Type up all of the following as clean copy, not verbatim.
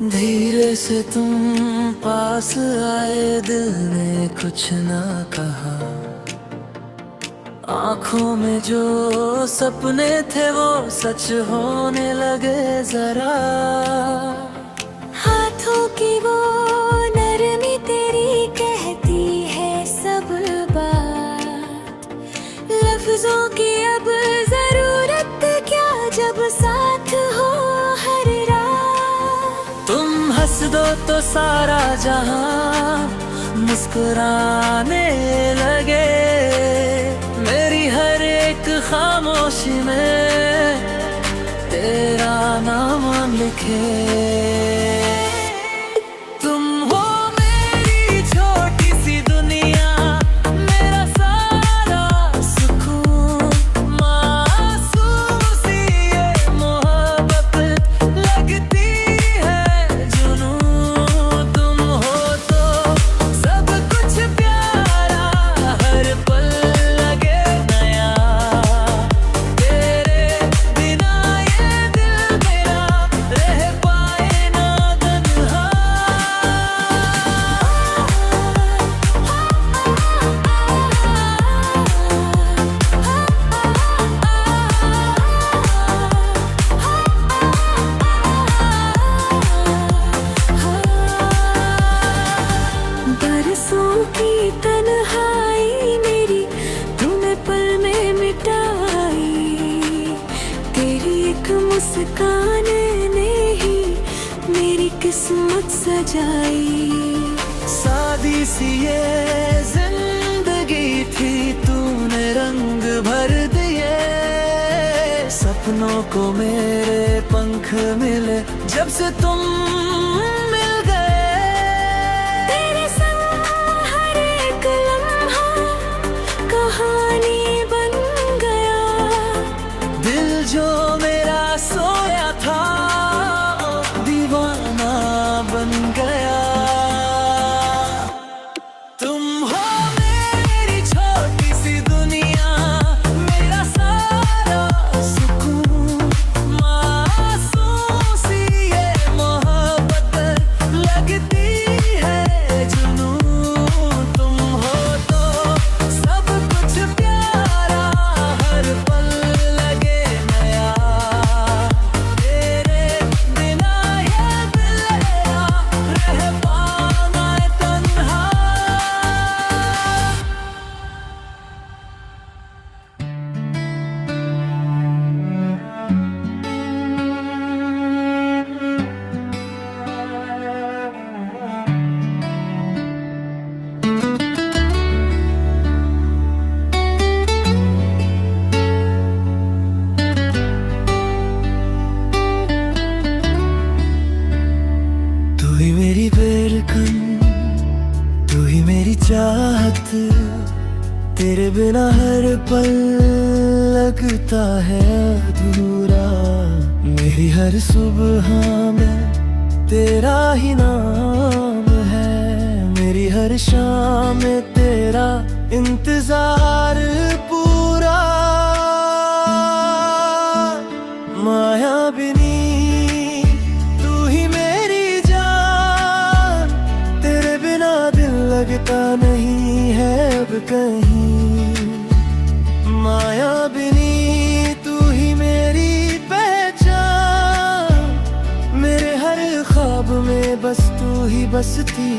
धीरे से तुम पास आए, दिल ने कुछ ना कहा। आंखों में जो सपने थे वो सच होने लगे जरा। हाथों की वो नरमी तेरी कहती है सब बात। लफ्जों की अब जरूरत क्या जब साथ हो हर रात। तुम हंस दो तो सारा जहां मुस्कुराने लगे। मेरी हर एक खामोशी में तेरा नाम लिखे। तुम हो मेरी छोटी सी दुनिया, मेरा सारा सुकून। मासूम सी ये मोहब्बत लगती है जुनून। तुम हो तो सब कुछ प्यारा, हर पल लगे नया। तेरे बिना ये दिल मेरा रह पाए ना तन्हा। बरसों की तन्हाई मेरी तूने पल में मिटाई। तेरी एक मुस्कान ने ही मेरी किस्मत सजाई। सादी सी ये जिंदगी थी, तूने रंग भर दिए। सपनों को मेरे पंख मिले जब से तुम मिल गए। तेरे संग हर एक लम्हा कहानी बन गया। दिल जो मेरा सोया था दीवाना बन गया। तुम हो मेरी छोटी सी दुनिया, मेरा सारा सुकून। मासूम सी ये मोहब्बत लगती है जुनून। तुम हो तो सब कुछ प्यारा, हर पल लगे नया। तेरे बिना ये दिल मेरा रह पाना तन्हा। तू ही मेरी बेरकन, तू ही मेरी चाहत। तेरे बिना हर पल लगता है अधूरा। मेरी हर सुबह में तेरा ही नाम है। मेरी हर शाम में तेरा इंतजार पूरा। मायाबिनी तू ही मेरी जान। तेरे बिना दिल लगता नहीं है अब कहीं। मायाबिनी तू ही मेरी पहचान। मेरे हर ख्वाब में बस तू ही बसती।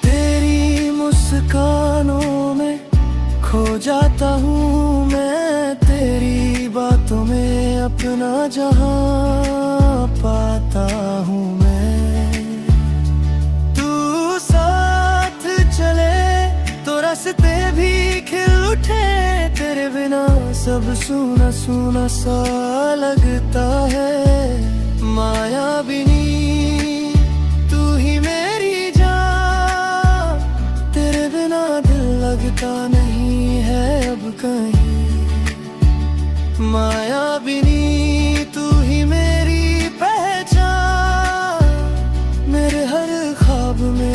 तेरी मुस्कानों में खो जाता हूँ मैं। तेरी बातों में अपना जहां पाता हूँ मैं। तू साथ चले तो रास्ते भी खिल उठे। तेरे बिना सब सूना सूना सा लगता है। मायाबिनी तू ही मेरी जान। तेरे बिना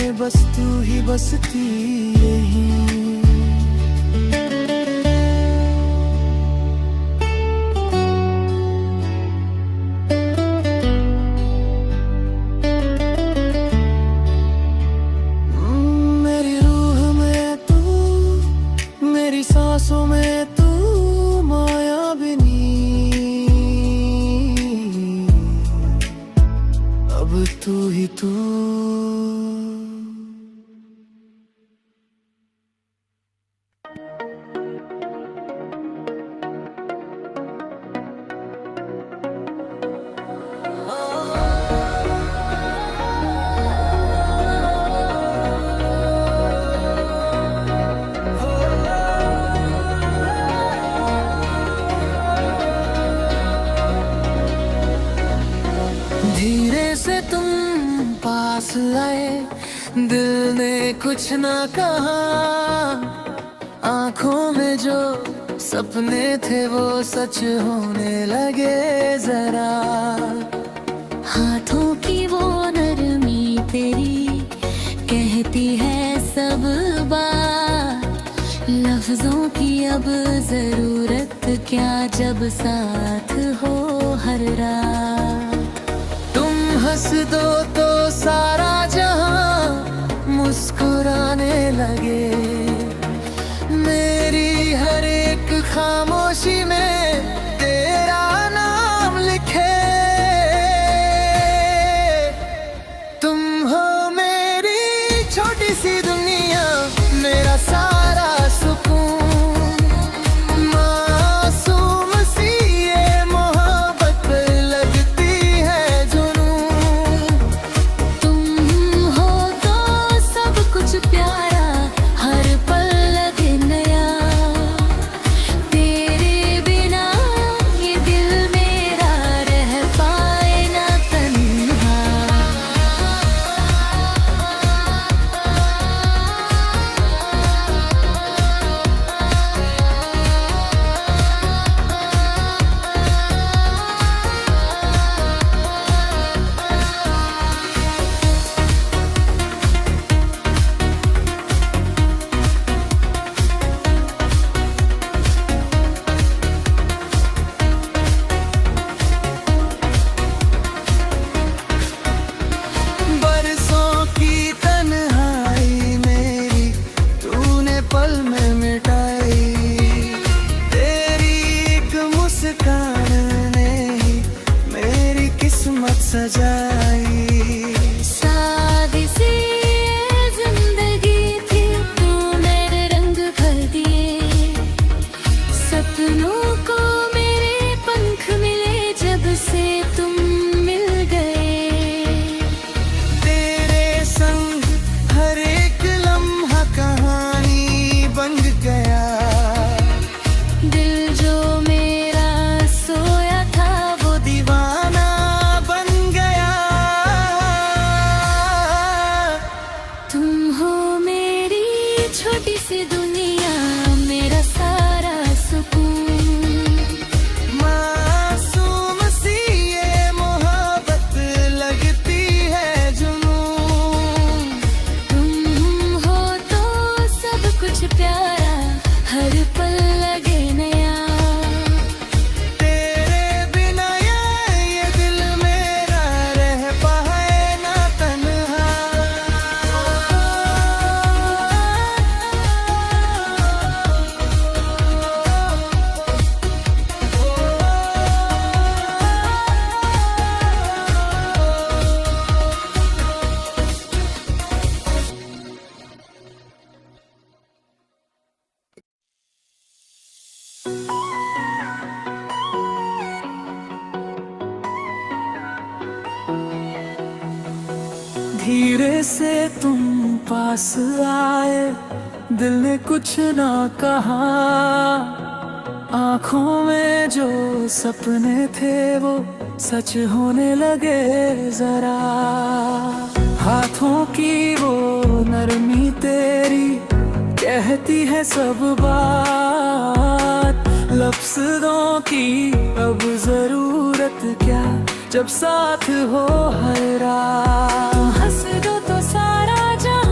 में बस तू ही बसती रही। मेरी रूह में तू, मेरी सांसों में तू मायाबिनी, अब तू ही तू। धीरे से तुम पास आए, दिल ने कुछ ना कहा, आंखों में जो सपने थे वो सच होने लगे जरा। हाथों की वो नरमी तेरी कहती है सब बात, लफ्जों की अब जरूरत क्या जब साथ हो हर रात। हंस दो तो सारा जहां मुस्कुराने लगे, मेरी हर एक खामोशी में तेरा नाम लिखे। तुम हो मेरी छोटी सी दुनिया, मेरा सारा सुकून, मासूम सी ये मोहब्बत लगती है जुनून। प्यारा हर पल लगे नया, तेरे बिना ये दिल मेरा रह पाए ना तन्हा। बरसों की तन्हाई मेरी तूने पल में मिटाई, तेरी एक मुस्कान ने ही मेरी किस्मत सजाई। सादी सी ये जिंदगी थी, तू मेरे रंग भर दिए, सपनों को मेरे पंख मिले जब से तुम मिल गए। तेरे संग हर एक लम्हा कहानी बन गया, दिल जो मेरा सोया था वो दीवाना बन गया। तुम हो मेरी छोटी सी दुनिया, मेरा सारा सुकून, मासूम सी ये मोहब्बत लगती है जुनून। तुम हो तो सब कुछ प्यारा हर पल लगे नया। तेरे बिना ये दिल मेरा रह पाए ना तन्हा। धीरे से तुम पास आए, दिल ने कुछ ना कहा, आंखों में जो सपने थे वो सच होने लगे जरा। हाथों की वो नरमी तेरी कहती है सब बात, लफ्ज़ों की अब जरूरत क्या जब साथ हो हर रात। हंस दो तो सारा जहां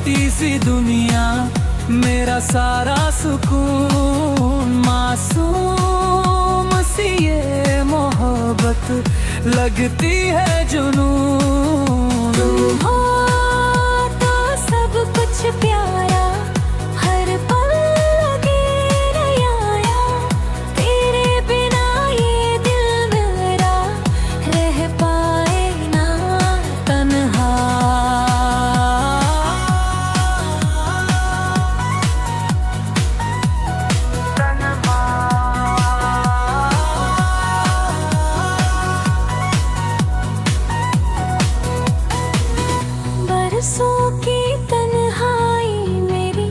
छोटी सी दुनिया, मेरा सारा सुकून। मासूम सी ये मोहब्बत लगती है जुनून। तुम हो तो सब कुछ प्यारा, हर पल लगे नया। तेरे बिना ये दिल मेरा रह पाए ना तन्हा। बरसों की तन्हाई मेरी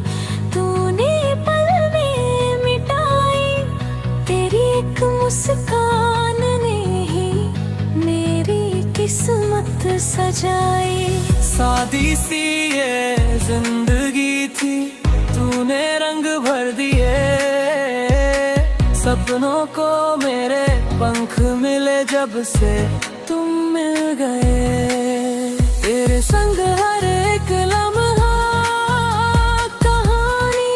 तूने पल में मिटाई। तेरी एक मुस्कान ने ही मेरी किस्मत सजाई। सादी सी ये जिंदगी थी, तूने रंग भर दिए। सपनों को मेरे पंख मिले जब से तुम मिल गए। तेरे संग हर एक लम्हा कहानी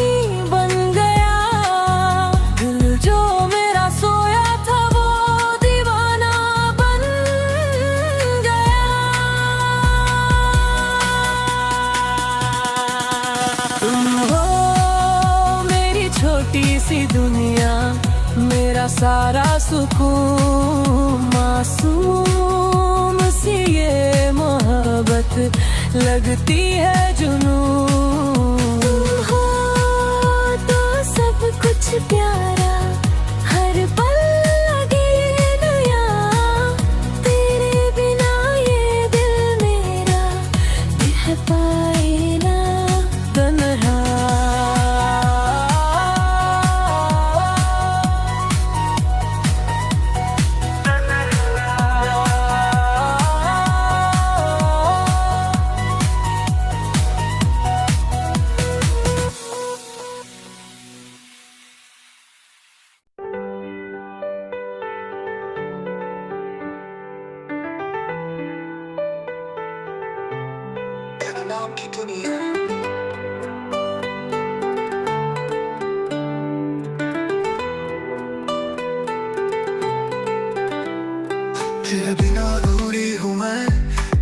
बन गया। दिल जो मेरा सोया था वो दीवाना बन गया। तुम हो मेरी छोटी सी दुनिया, मेरा सारा सुकून। मासूम सी ये मोहब्बत लगती है जुनून। तुम हो तो सब कुछ प्यारा, हर पल लगे नया। तेरे बिना ये दिल मेरा रह पाए ना तन्हा। तेरा नाम की दुनिया, तेरे बिना अधूरी हूँ मैं,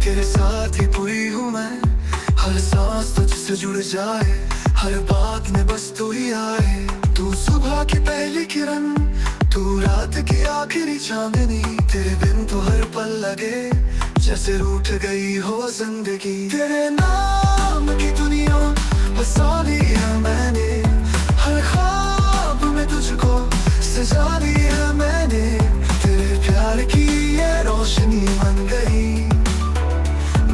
तेरे साथ ही पूरी हूँ मैं। हर सांस तुझसे जुड़ जाए, हर बात में बस तू ही आए। तू सुबह की पहली किरण, तू रात की आखिरी चांदनी। तेरे बिन तो हर पल लगे जैसे रूठ गई हो जिंदगी। तेरे नाम की दुनिया बसा ली है मैंने, हर ख्वाब में तुझको सजा ली है मैंने। तेरे प्यार की ये रोशनी बन गई,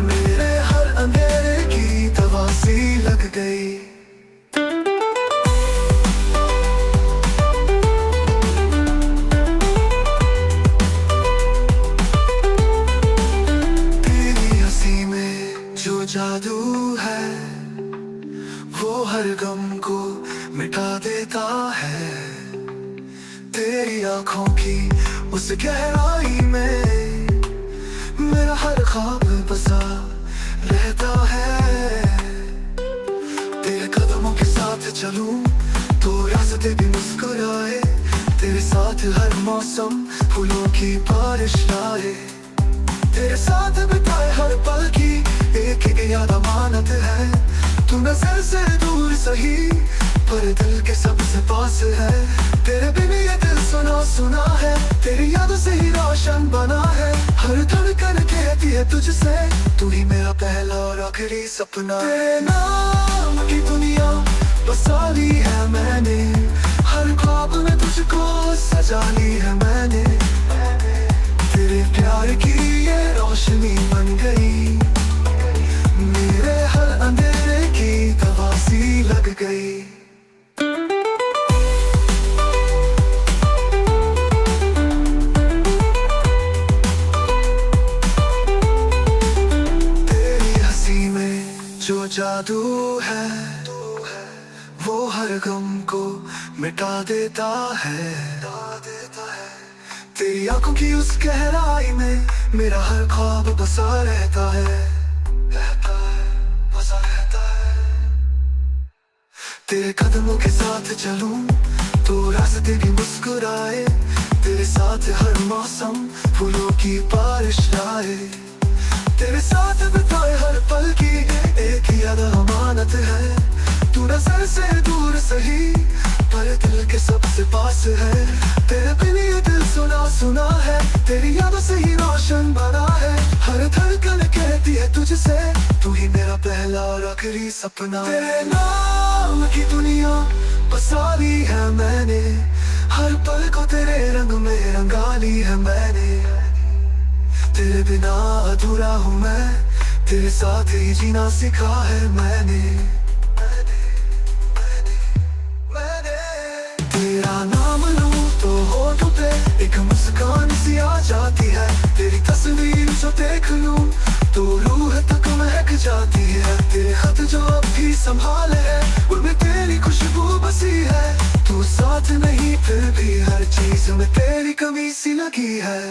मेरे हर अंधेरे की दवा सी लग गई। जादू है वो हर गम को मिटा देता है। तेरी आंखों की उस गहराई में मेरा हर ख्वाब बसा रहता है। तेरे कदमों के साथ चलूं तो रास्ते भी मुस्कुराए। तेरे साथ हर मौसम फूलों की बारिश लाए। तेरे साथ बिताए हर पल की एक एक याद अमानत है। तू नजर से दूर सही पर दिल के सबसे पास है। तेरे बिन ये दिल सुना सुना है, तेरी यादों से ही रोशन बना है। हर धड़कन कहती है तुझसे, तू ही मेरा पहला और आखिरी सपना। तेरे नाम की दुनिया बसा ली है मैंने, हर ख्वाब में तुझको सजा ली है मैंने। तेरे प्यार की ये रोशनी बन गई, मेरे हर अंधेरे की दवा सी लग गई। तेरी हंसी में जो जादू है वो हर गम को मिटा देता है। तेरी आंखों की उस गहराई में मेरा हर ख्वाब बसा रहता है, बसा रहता है। चलूं तो रास्ते भी मुस्कुराए, तेरे साथ हर मौसम फूलों की बारिश लाए। तेरे साथ बिताए हर पल की एक याद अमानत है। तू नजर से दूर सही पर दिल के सबसे पास है। तेरे बिन ये दिल सुना सुना है, तेरी यादों से ही रोशन बना है। हर धड़कन कहती है तुझसे, तू ही मेरा पहला और आखिरी सपना। तेरे नाम की दुनिया बसा ली है मैंने, हर पल को तेरे रंग में रंगा ली है मैंने। तेरे बिना अधूरा हूँ मैं, तेरे साथ ही जीना सीखा है मैंने। तेरा नाम लूं तो होठों पे एक मुस्कान सी आ जाती है। तेरी तस्वीर जो देख लूं तो रूह तक महक जाती है। तेरे खत जो अब भी संभाले है, उनमें तेरी खुशबू बसी है। तू साथ नहीं फिर भी हर चीज में तेरी कमी सी लगी है।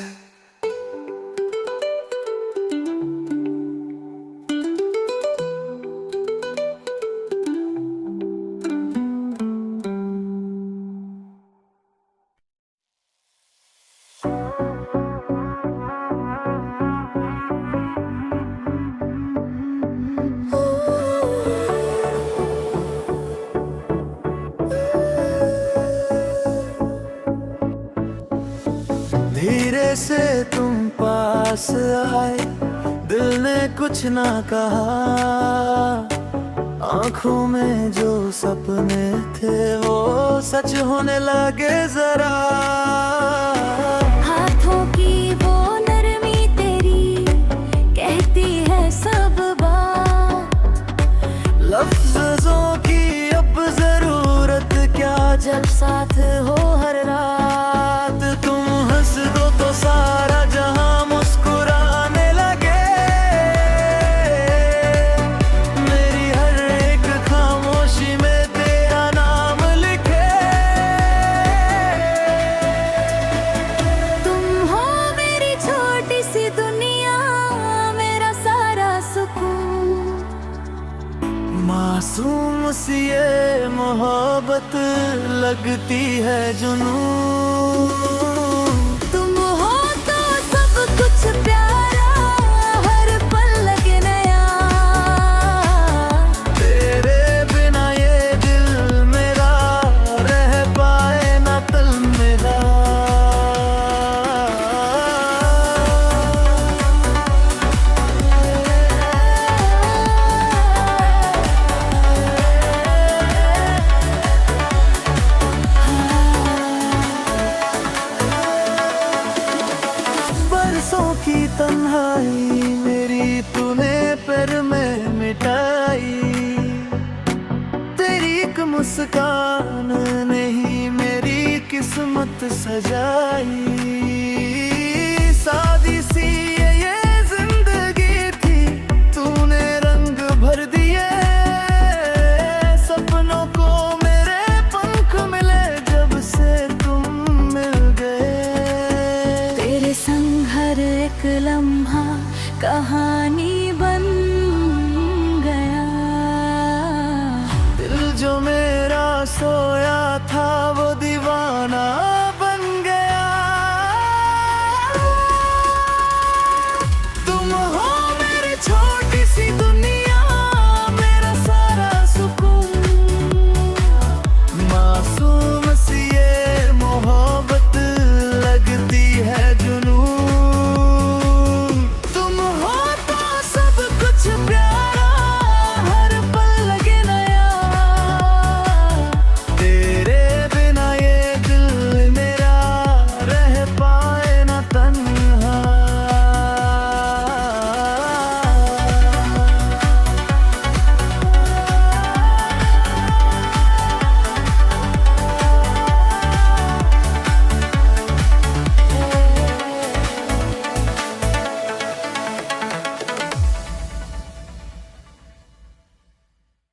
धीरे से तुम पास आए, दिल ने कुछ ना कहा। आंखों में जो सपने थे वो सच होने लगे जरा। हाथों की वो नरमी तेरी कहती है सब बात। लफ्जों की अब जरूरत क्या, जब साथ हो हर रात। तुम हंस दो तो सारा जहां मुस्कुराने लगे। मेरी हर एक खामोशी में तेरा नाम लिखे। तुम हो मेरी छोटी सी दुनिया, मेरा सारा सुकून। मासूम सी ये मोहब्बत लगती है जुनून। तुम हो तो सब कुछ प्यारा, हर पल लगे नया। तेरे बिना ये दिल मेरा रह पाए ना तल मेरा। बरसों की तन्हाई मेरी तूने पर में मिटाई। तेरी एक मुस्कान ने ही मेरी किस्मत सजाई। सादी सी ये जिंदगी थी, तूने रंग भर दिए। सपनों को मेरे पंख मिले जब से तुम मिल गए। तेरे संग हर एक लम्हा कहानी बन गया। दिल जो मेरा सोया था वो